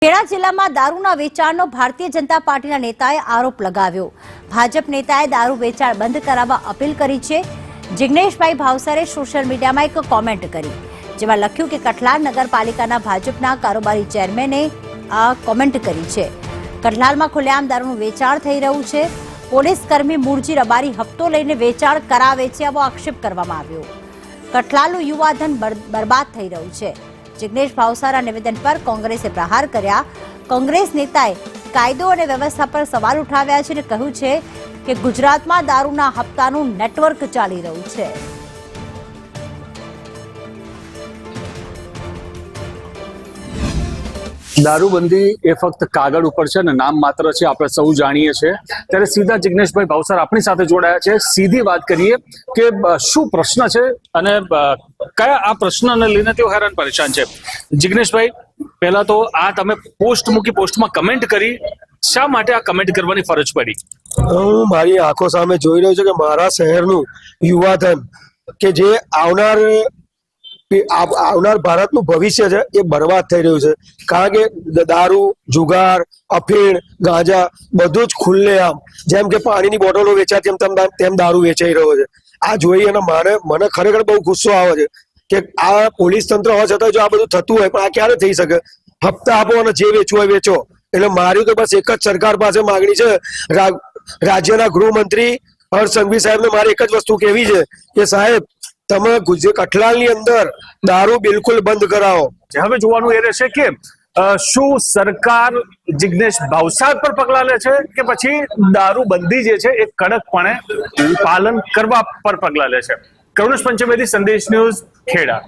ખેડા જિલ્લામાં દારૂના વેચાણનો ભારતીય જનતા પાર્ટીના નેતાએ આરોપ લગાવ્યો। ભાજપ નેતાએ દારૂ વેચાણ બંધ કરાવવા અપીલ કરી છે। જિગ્નેશભાઈ ભાવસારે સોશિયલ મીડિયામાં એક કોમેન્ટ કરી, જેમાં લખ્યું કે કઠલાલ નગરપાલિકાના ભાજપના કારોબારી ચેરમેને આ કોમેન્ટ કરી છે। કઠલાલમાં ખુલ્લેઆમ દારૂનું વેચાણ થઈ રહ્યું છે। પોલીસ કર્મી મૂળજી રબારી હપ્તો લઈને વેચાણ કરાવે છે, આવો આક્ષેપ કરવામાં આવ્યો। કઠલાલનું યુવાધન બરબાદ થઈ રહ્યું છે। જિગ્નેશ ભાવસારા નિવેદન પર કોંગ્રેસે પ્રહાર કર્યા। કોંગ્રેસ નેતાએ કાયદો અને વ્યવસ્થા પર સવાલ ઉઠાવ્યા છે અને કહ્યું છે કે ગુજરાતમાં દારૂના હપ્તાનું નેટવર્ક ચાલી રહ્યું છે। દારૂબંધી એ ફક્ત કાગળ ઉપર છે ને નામ માત્ર છે, આપણે સૌ જાણીએ છીએ। ત્યારે સીધા જિગ્નેશભાઈ ભાવસાર આપણી સાથે જોડાયા છે। સીધી વાત કરીએ કે શું પ્રશ્ન છે અને કયા આ પ્રશ્નને લઈને તેઓ હેરાન પરેશાન છે। જિગ્નેશભાઈ, પહેલા તો આ તમે પોસ્ટ મૂકી, પોસ્ટમાં કમેન્ટ કરી, શા માટે આ કમેન્ટ કરવાની ફરજ પડી? હું મારી આંખો સામે જોઈ રહ્યો છું કે મારા શહેરનું યુવાધન કે જે આવનાર ભારતનું ભવિષ્ય છે એ બરબાદ થઈ રહ્યું છે। કારણ કે દારૂ, જુગાર, અફીણ, ગાંજા બધું જ ખુલ્લેઆમ, જેમ કે પાણીની બોટલો વેચાય તેમ દારૂ વેચાઈ રહ્યો છે। આ જોઈ અને મને ખરેખર બહુ ગુસ્સો આવે છે કે આ પોલીસ તંત્ર હોવા છતાં જો આ બધું થતું હોય, પણ આ ક્યારે થઈ શકે? હપ્તા આપો અને જે વેચવું હોય વેચો। એટલે મારી તો બસ એક જ સરકાર પાસે માગણી છે, રાજ્યના ગૃહમંત્રી હર્ષ સંઘવી સાહેબને મારી એક જ વસ્તુ કહેવી છે કે સાહેબ, તમે કઠલાલની અંદર દારૂ બિલકુલ બંધ કરાવો। હવે જોવાનું એ રહેશે કે શું સરકાર જિગ્નેશ ભાવસાર પર પગલાં લે છે કે પછી દારૂબંધી જે છે એ કડકપણે પાલન કરવા પર પગલાં લે છે। કરુણેશ પંચમેદી, સંદેશ ન્યૂઝ, ખેડા।